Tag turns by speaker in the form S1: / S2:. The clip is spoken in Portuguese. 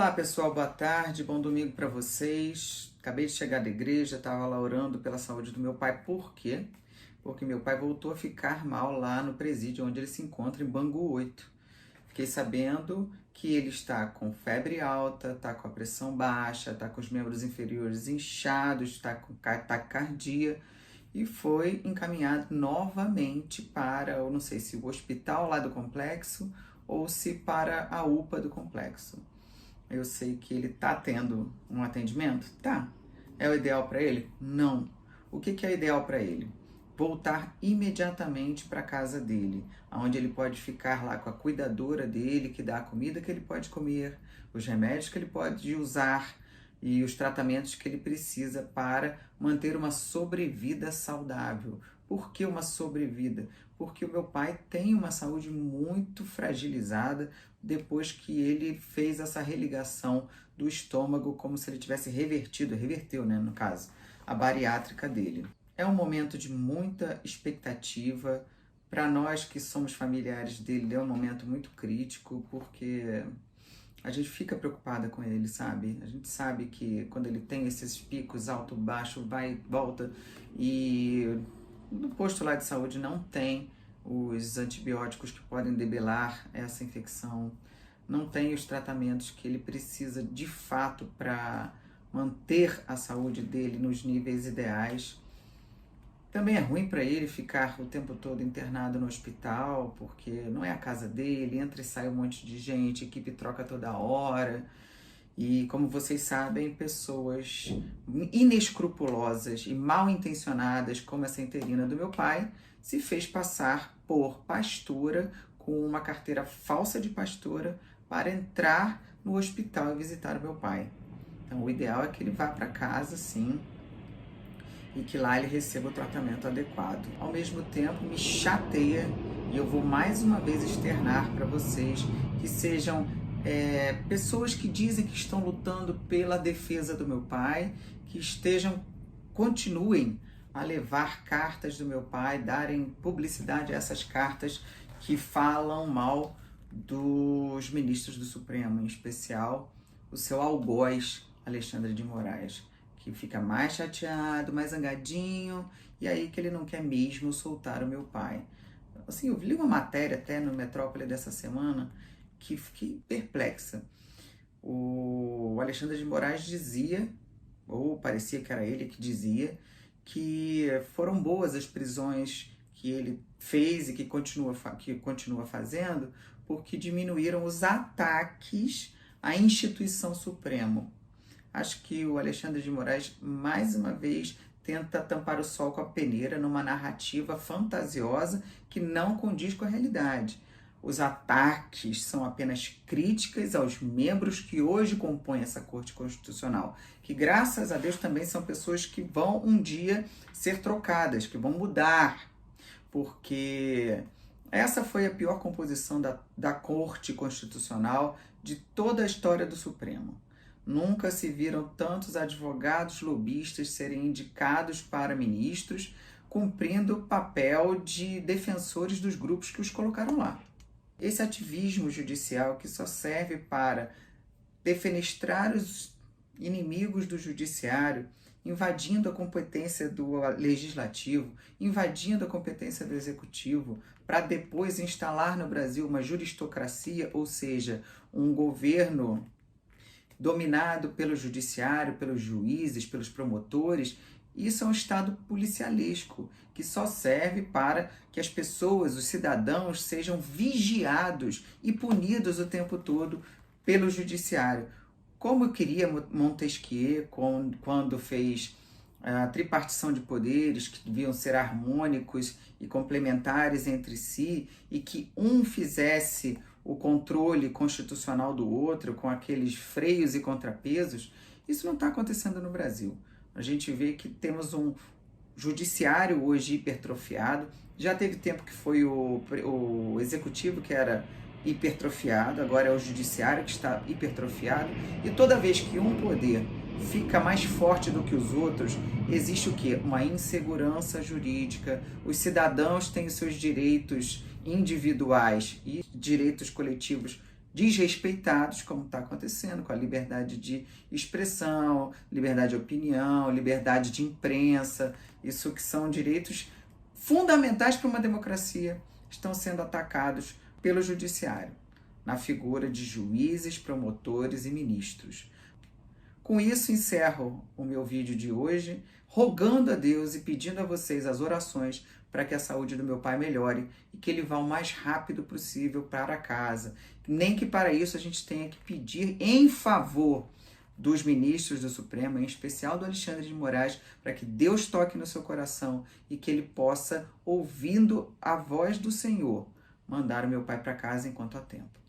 S1: Olá pessoal, boa tarde, bom domingo para vocês. Acabei de chegar da igreja, estava lá orando pela saúde do meu pai. Por quê? Porque meu pai voltou a ficar mal lá no presídio onde ele se encontra, em Bangu 8. Fiquei sabendo que ele está com febre alta, está com a pressão baixa, está com os membros inferiores inchados, está com taquicardia e foi encaminhado novamente para, eu não sei se o hospital lá do complexo ou se para a UPA do complexo. Eu sei que ele tá tendo um atendimento? Tá. É o ideal para ele? Não. O que é ideal para ele? Voltar imediatamente para casa dele, onde ele pode ficar lá com a cuidadora dele, que dá a comida que ele pode comer, os remédios que ele pode usar e os tratamentos que ele precisa para manter uma sobrevida saudável. Por que uma sobrevida? Porque o meu pai tem uma saúde muito fragilizada depois que ele fez essa religação do estômago, como se ele tivesse reverteu, né, no caso, a bariátrica dele. É um momento de muita expectativa. Para nós que somos familiares dele, é um momento muito crítico, porque a gente fica preocupada com ele, sabe? A gente sabe que quando ele tem esses picos alto, baixo, vai e volta, e no posto lá de saúde não tem os antibióticos que podem debelar essa infecção, não tem os tratamentos que ele precisa de fato para manter a saúde dele nos níveis ideais. Também é ruim para ele ficar o tempo todo internado no hospital, porque não é a casa dele, entra e sai um monte de gente, a equipe troca toda hora. E como vocês sabem, pessoas inescrupulosas e mal intencionadas, como essa interina do meu pai, se fez passar por pastora com uma carteira falsa de pastora para entrar no hospital e visitar o meu pai. Então o ideal é que ele vá para casa, sim, e que lá ele receba o tratamento adequado. Ao mesmo tempo, me chateia, e eu vou mais uma vez externar para vocês, que sejam pessoas que dizem que estão lutando pela defesa do meu pai, que continuem a levar cartas do meu pai, darem publicidade a essas cartas que falam mal dos ministros do Supremo, em especial o seu algoz, Alexandre de Moraes, que fica mais chateado, mais zangadinho, e aí que ele não quer mesmo soltar o meu pai. Assim, eu li uma matéria até no Metrópole dessa semana que fiquei perplexa. O Alexandre de Moraes dizia, ou parecia que era ele que dizia, que foram boas as prisões que ele fez e que continua fazendo, porque diminuíram os ataques à instituição Suprema. Acho que o Alexandre de Moraes, mais uma vez, tenta tampar o sol com a peneira numa narrativa fantasiosa que não condiz com a realidade. Os ataques são apenas críticas aos membros que hoje compõem essa Corte Constitucional, que graças a Deus também são pessoas que vão um dia ser trocadas, que vão mudar, porque essa foi a pior composição da Corte Constitucional de toda a história do Supremo. Nunca se viram tantos advogados lobistas serem indicados para ministros, cumprindo o papel de defensores dos grupos que os colocaram lá. Esse ativismo judicial que só serve para defenestrar os inimigos do judiciário, invadindo a competência do legislativo, invadindo a competência do executivo, para depois instalar no Brasil uma juristocracia, ou seja, um governo dominado pelo judiciário, pelos juízes, pelos promotores. Isso é um Estado policialesco, que só serve para que as pessoas, os cidadãos, sejam vigiados e punidos o tempo todo pelo judiciário. Como eu queria Montesquieu, quando fez a tripartição de poderes, que deviam ser harmônicos e complementares entre si, e que um fizesse o controle constitucional do outro, com aqueles freios e contrapesos. Isso não está acontecendo no Brasil. A gente vê que temos um judiciário hoje hipertrofiado. Já teve tempo que foi o executivo que era hipertrofiado, agora é o judiciário que está hipertrofiado. E toda vez que um poder fica mais forte do que os outros, existe o quê? Uma insegurança jurídica. Os cidadãos têm os seus direitos individuais e direitos coletivos desrespeitados, como está acontecendo com a liberdade de expressão, liberdade de opinião, liberdade de imprensa, isso que são direitos fundamentais para uma democracia, estão sendo atacados pelo judiciário, na figura de juízes, promotores e ministros. Com isso, encerro o meu vídeo de hoje, rogando a Deus e pedindo a vocês as orações para que a saúde do meu pai melhore e que ele vá o mais rápido possível para casa. Nem que para isso a gente tenha que pedir em favor dos ministros do Supremo, em especial do Alexandre de Moraes, para que Deus toque no seu coração e que ele possa, ouvindo a voz do Senhor, mandar o meu pai para casa enquanto há tempo.